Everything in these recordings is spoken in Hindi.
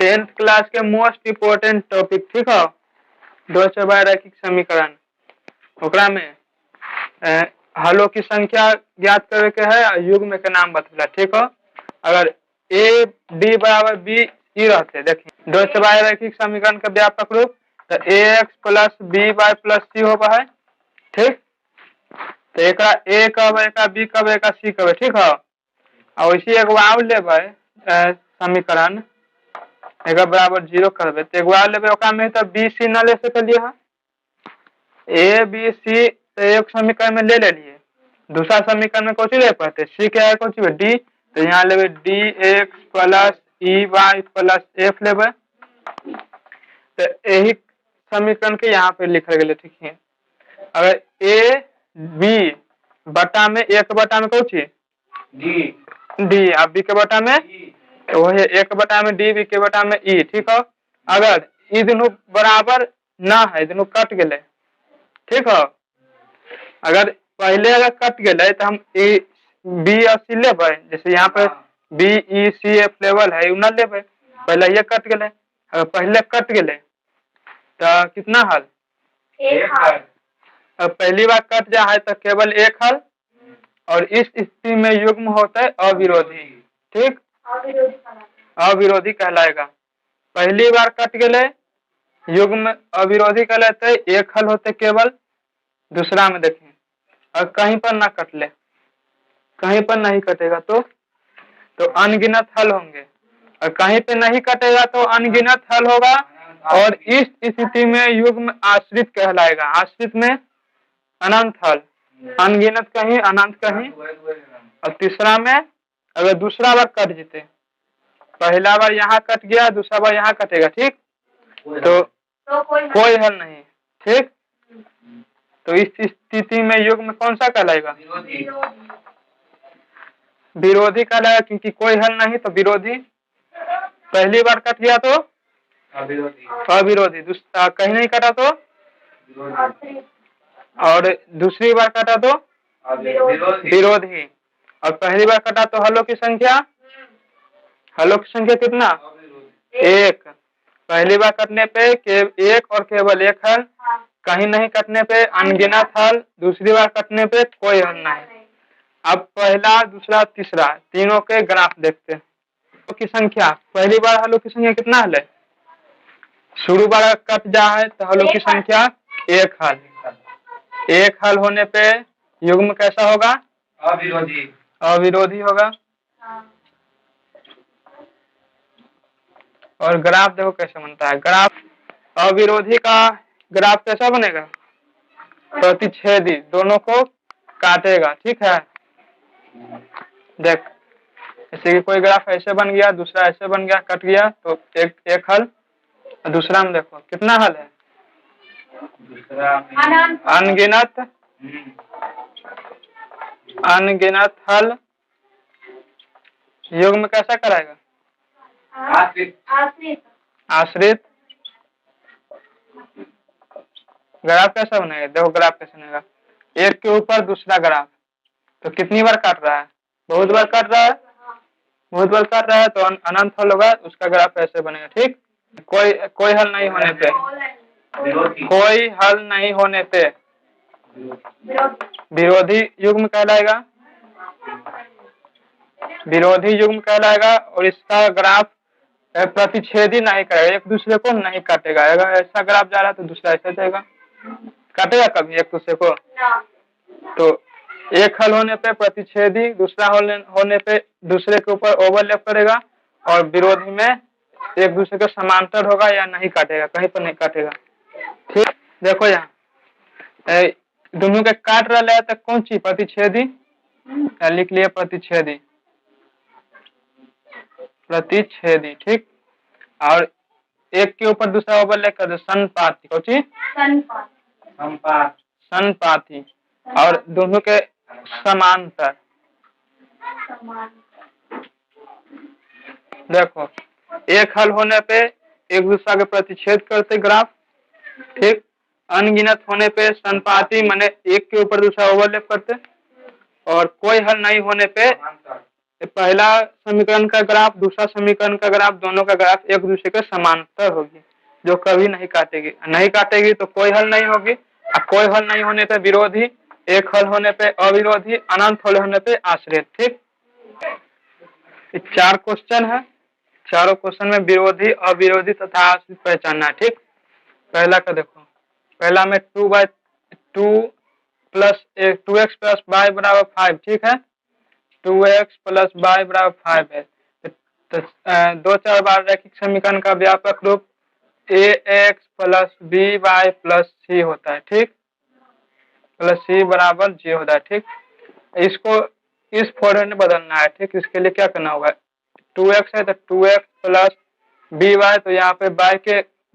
10th क्लास के मोस्ट इम्पोर्टेंट टॉपिक, ठीक है। दो चौबाई रैखिक समीकरण, ओकरा में हलों की संख्या ज्ञात करे के है, युग्म के नाम बतला, ठीक है। अगर ए डी बराबर बी सी रहते, देखिए दो चौबाई रैखिक समीकरण का व्यापक रूप तो A X plus B Y plus C होगा है, ठीक। तो एक ए कब, एक बी कब, एक सी कब, ठीक है। और इसी एक और लेबै समीकरण एक बराबर 0 करबे तो एक और लेबै, ओकरा में तो बी सी न ले सकलिए है, ए बी सी तो एक समीकरण में ले लिए, दूसरा समीकरण में कौन ले पड़ते, सी के है कौन डी, तो यहाँ लेबै D X plus E Y plus F लेबै, तो यही समीकरण के यहाँ पे लिखल गए, ठीक है। अगर ए बी बटा में एक बटा में कौन डी अब बी के बटा में तो वही एक बटा में डी, बी के बटा में ई, ठीक है। अगर ई दोनों बराबर ना है, दोनों कट गए, ठीक है। अगर पहले अगर कट गए तो हम ए बी और सी लेबै, जैसे यहाँ पे B E C F level है न लेबै, पहले ये कट गए, अगर पहले कट गए तो कितना हल, एक हल। अब पहली बार कट जा है तो केवल एक हल, और इस स्थिति में युग्म होता है अविरोधी, ठीक, अविरोधी कहलाएगा। पहली बार कट गए युग्म अविरोधी कहलाते, एक हल होते केवल, दूसरा में देखें और कहीं पर ना कट ले, कहीं पर नहीं कटेगा तो अनगिनत हल होंगे, और कहीं पे नहीं कटेगा तो अनगिनत हल होगा, और इस स्थिति में युग्म आश्रित कहलाएगा। आश्रित में अनंत हल, अनगिनत कहीं अनंत कहीं। और तीसरा में अगर दूसरा बार कट जीते, पहला बार यहाँ कट गया, दूसरा बार यहाँ कटेगा, ठीक, तो कोई हल नहीं, ठीक। तो इस स्थिति में युग्म कौन सा कहलाएगा, विरोधी कहलाएगा, क्योंकि कोई हल नहीं तो विरोधी। पहली बार कट गया तो अविरोधी, दूसरा कहीं नहीं कटा तो, और दूसरी बार कटा तो विरोधी, और पहली बार कटा तो हलों की संख्या, हलों की संख्या कितना, एक। पहली बार कटने पे एक और केवल एक हल, कहीं नहीं कटने पे अनगिनत हल, दूसरी बार कटने पे कोई हल नहीं। अब पहला दूसरा तीसरा तीनों के ग्राफ देखते हैं। हलों की संख्या, पहली बार हलों की संख्या कितना हल है, शुरू बार कट जा है तो हलों की संख्या एक हल, एक हल होने पे युग्म कैसा होगा, अविरोधी, अविरोधी होगा। और ग्राफ देखो कैसे बनता है, ग्राफ अविरोधी का ग्राफ कैसा बनेगा, प्रतिच्छेदी, दोनों को काटेगा, ठीक है। देख जैसे कि कोई ग्राफ ऐसे बन गया, दूसरा ऐसे बन गया, कट गया तो एक हल, दूसरा में देखो कितना हल है, अनगिनत, अनगिनत हल। युग्म कैसा कराएगा, आश्रित। ग्राफ कैसा बनेगा, देखो ग्राफ कैसे बनेगा, एक के ऊपर दूसरा ग्राफ, तो कितनी बार काट रहा है, बहुत बार काट रहा है, बहुत बार काट रहा है तो अनंत हल होगा, उसका ग्राफ ऐसे बनेगा, ठीक। कोई हल नहीं होने पे, कोई हल नहीं होने पे विरोधी युग्म कहलाएगा, विरोधी युग्म कहलाएगा। और इसका ग्राफ प्रतिच्छेदी नहीं करेगा, एक दूसरे को नहीं काटेगा। अगर ऐसा ग्राफ जा रहा है तो दूसरा ऐसा जाएगा, काटेगा कभी एक दूसरे को, तो एक हल होने पे प्रतिच्छेदी, दूसरा होने पे दूसरे के ऊपर ओवरलैप करेगा, और विरोधी में एक दूसरे के समांतर होगा या नहीं काटेगा, कहीं पर नहीं काटेगा, ठीक। देखो यहाँ दोनों के काट रहा है तो कौन सी प्रतिच्छेदी, लिख लिया प्रतिच्छेदी, प्रतिच्छेदी, ठीक। और एक के ऊपर दूसरा ओवरलैप कर दो, संपाती, कौन सी संपाती, और दोनों के समांतर। देखो एक हल होने पे एक दूसरा के प्रतिच्छेद करते ग्राफ, ठीक। अनगिनत होने पे संपाती माने एक के ऊपर दूसरा ओवरलैप करते, और कोई हल नहीं होने पे पहला समीकरण का ग्राफ, दूसरा समीकरण का ग्राफ, दोनों का ग्राफ एक दूसरे के समांतर होगी, जो कभी नहीं काटेगी। नहीं काटेगी तो कोई हल नहीं होगी, और कोई हल नहीं होने पे विरोधी, एक हल होने पे अविरोधी, अनंत हल होने पे आश्रित। ठीक, 4 क्वेश्चन है, चारों क्वेश्चन में विरोधी, अविरोधी तथा आश्रित पहचानना है। ठीक, पहला का देखो, पहला में 2 प्लस 2x प्लस वाई बराबर 5। ठीक है, 2x प्लस वाई बराबर 5 है। तो 2-4 बार रैखिक समीकरण का व्यापक रूप ax plus B Y plus C होता है। ठीक, प्लस सी बराबर जी होता है। ठीक, इसको इस फॉर्मेट में बदलना है। ठीक, इसके लिए क्या करना होगा, 2x है तो 2x प्लस बी वाई, तो यहाँ पे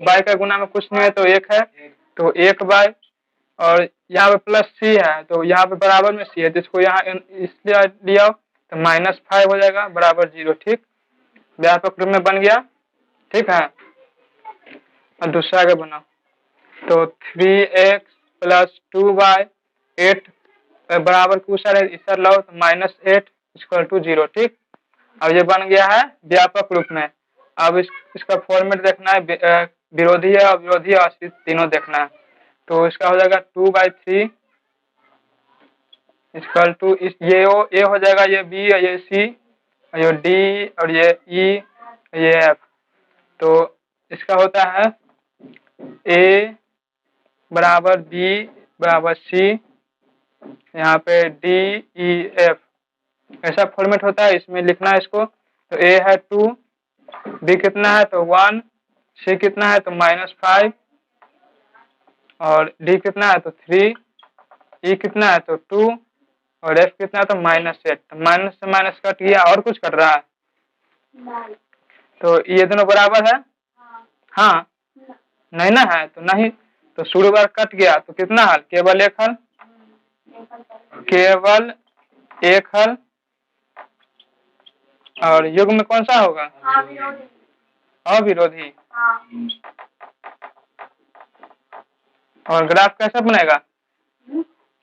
y का गुना में कुछ नहीं है तो 1 है, तो 1 y, और यहाँ पे प्लस सी है तो यहाँ पे बराबर में सी है, तो इसको यहाँ इसलिए लिया तो -5 हो जाएगा बराबर 0। ठीक, व्यापक रूप में बन गया। ठीक है, और दूसरा आगे बनाओ, तो 3x प्लस 2y 8 बराबर कुछ इस लाओ तो -8 इक्वल टू 0। ठीक, अब ये बन गया है व्यापक रूप में। अब इसका फॉर्मेट देखना है, विरोधी है, अविरोधी है, आश्रित, तीनों देखना है। तो इसका हो जाएगा 2/3 इक्वल टू ये ए हो जाएगा, ये बी, ये सी, ये डी, और ये ई, ये एफ। तो इसका होता है ए बराबर बी बराबर सी, यहाँ पे डी ई एफ, ऐसा फॉर्मेट होता है। इसमें लिखना है इसको, तो ए है 2, बी कितना है तो 1, सी कितना है तो -5, और डी कितना है तो 3, ई कितना है तो 2, और एफ कितना है तो -8। तो माइनस से माइनस कट गया, और कुछ कट रहा है, तो ये दोनों बराबर है। हाँ, नहीं ना है तो नहीं, तो शुरू बार कट गया तो कितना हल, केवल एक हल, केवल एक हल, और युग्म में कौन सा होगा, अविरोधी। और ग्राफ कैसा बनेगा,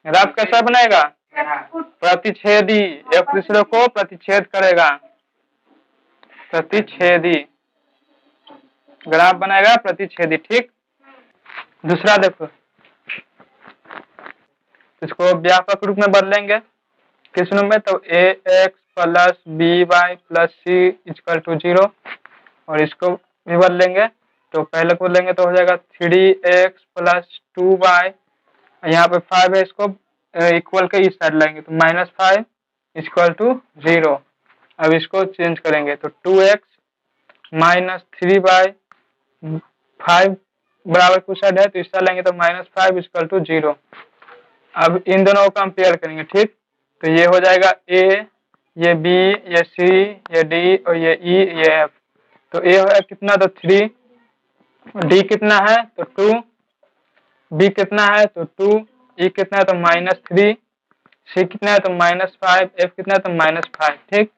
ग्राफ कैसा बनेगा, प्रतिच्छेदी, एक दूसरे को प्रतिच्छेद करेगा, प्रतिच्छेदी ग्राफ बनाएगा, प्रतिच्छेदी। ठीक, दूसरा देखो, इसको व्यापक रूप में बदलेंगे किस रूप में, तो ax plus B Y plus C equal to 0, और इसको भी बदलेंगे, तो पहले को लेंगे तो हो जाएगा 3x प्लस 2y, यहाँ पे 5 है, इसको इक्वल के इस साइड लाएंगे तो -5 इक्वल टू 0। अब इसको चेंज करेंगे तो 2x माइनस 3y 5 बराबर कुछ साइड है तो इस साइड लेंगे तो -5 इक्वल टू 0। अब इन दोनों को कंपेयर करेंगे। ठीक, तो ये हो जाएगा a, ये b, ये c, ये d, और ये e, ये f। तो a है कितना तो 3, d कितना है तो 2, b कितना है तो 2, e कितना है तो -3, c कितना है तो -5, f कितना है तो -5। ठीक,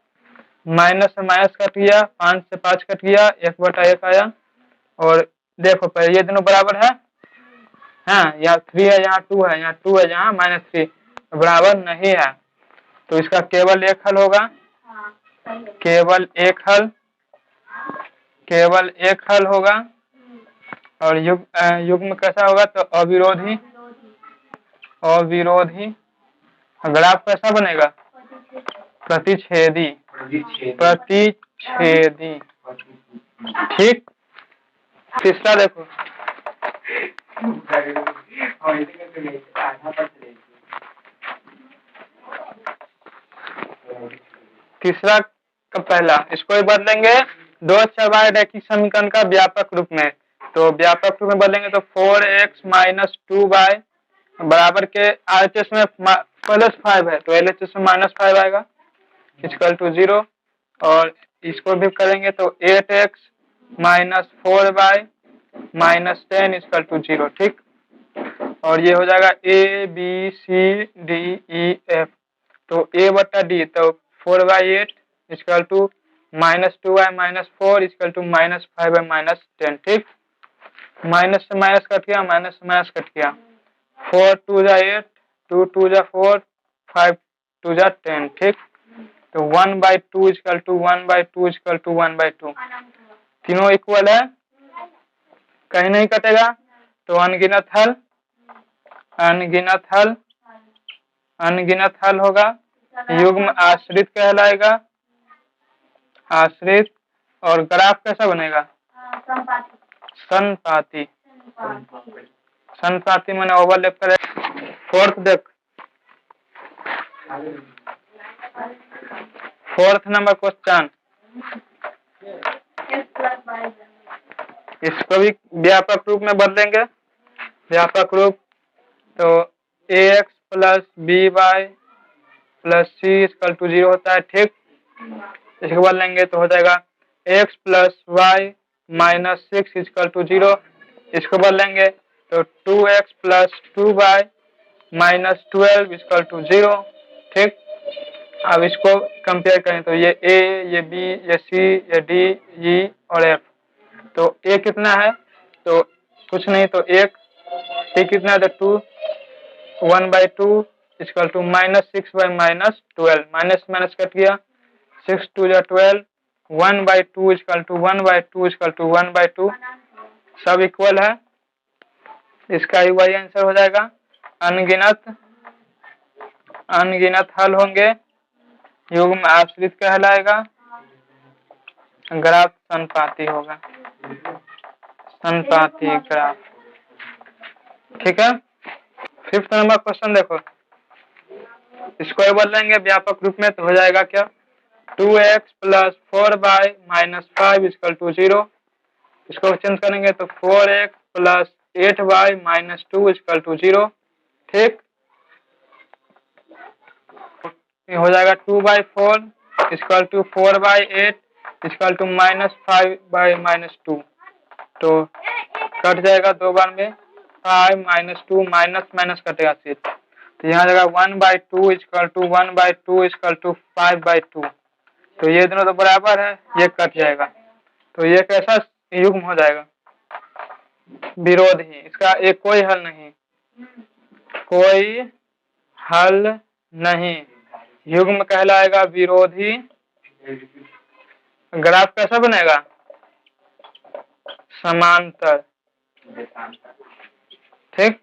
माइनस से माइनस कट गया, 5 से 5 कट गया, 1/1 आया, और देखो पहले ये दोनों बराबर है, हाँ, यहाँ 3 है, यहाँ 2 है, यहाँ 2 है, यहाँ -3, बराबर नहीं है, तो इसका केवल एक हल होगा, केवल एक हल, केवल एक हल होगा। और युग्म कैसा होगा तो अविरोधी, अविरोधी। ग्राफ कैसा बनेगा, प्रतिच्छेदी, प्रतिच्छेदी। ठीक, तीसरा देखो, तीसरा का पहला, इसको ही बदलेंगे 2 रैखिक समीकरण का व्यापक रूप में, तो व्यापक रूप में बदलेंगे तो 4x माइनस 2y बराबर के RHS में +5 है तो LHS में -5 आएगा इक्वल टू 0, और इसको भी करेंगे तो 8x minus 4y minus 10 equal to 0। ठीक, और ये हो जाएगा a b c d e f, तो a बटा d, तो 4/8 equal to -2y minus 4 equal to -5y minus 10। ठीक, माइनस से माइनस कट गया, माइनस से माइनस कट गया, 4 2 जा 8, 2 2 जा 4, 5 2 जा 10। ठीक, तो 1/2 इक्वल टू 1/2 इक्वल टू 1/2, तीनों इक्वल है, कहीं नहीं कटेगा, तो अनगिनत हल, अनगिनत हल, अनगिनत हल होगा, युग्म आश्रित कहलाएगा, आश्रित। और ग्राफ कैसा बनेगा? संपाती, संपाती मैंने ओवरलैप करे। फोर्थ देख, फोर्थ नंबर क्वेश्चन, इसको भी व्यापक रूप में बदलेंगे, व्यापक रूप। तो ax plus B Y plus C equal to 0 होता है, ठीक। इसको बदलेंगे तो हो जाएगा x plus Y minus 6 equal to 0। इसको बदलेंगे तो 2x plus 2y minus 12 equal to 0, ठीक। अब इसको कंपेयर करें तो ये a, ये b, ये c, ये d, e और f। तो a कितना है? तो कुछ नहीं, तो 1, c कितना है? तो 2, 1/2 equal to minus 6 minus 12, minus minus cut गया, 6 2 या 12, 1/2 इक्वल टू 1/2 इक्वल टू 1/2, सब इक्वल है, इसका ही वही आंसर हो जाएगा। अनगिनत, अनगिनत हल होंगे, युग्म आश्रित कहलाएगा, ग्राफ संपाती होगा, संपाती ग्राफ, ठीक है। फिफ्थ नंबर क्वेश्चन देखो, इसको बदलेंगे व्यापक रूप में तो हो जाएगा क्या? 2x plus 4y minus 5 equal to 0। इसको चेंज करेंगे तो 4x plus 8y minus 2 equal to 0, ठीक। ये हो जाएगा 2/4 equal to 4/8 equal to minus 5/-2, तो कट जाएगा दो बार में, 5 माइनस 2 माइनस माइनस कटेगा सिर्फ, तो यहाँ जाएगा 1/2 इक्वल टू 1/2 इक्वल टू 5/2, तो ये दोनों तो बराबर है, ये कट जाएगा, तो ये कैसा युग्म हो जाएगा? विरोधी। इसका एक कोई हल नहीं, कोई हल नहीं, युग्म कहलाएगा विरोधी। ग्राफ कैसा बनेगा? समांतर, ठीक।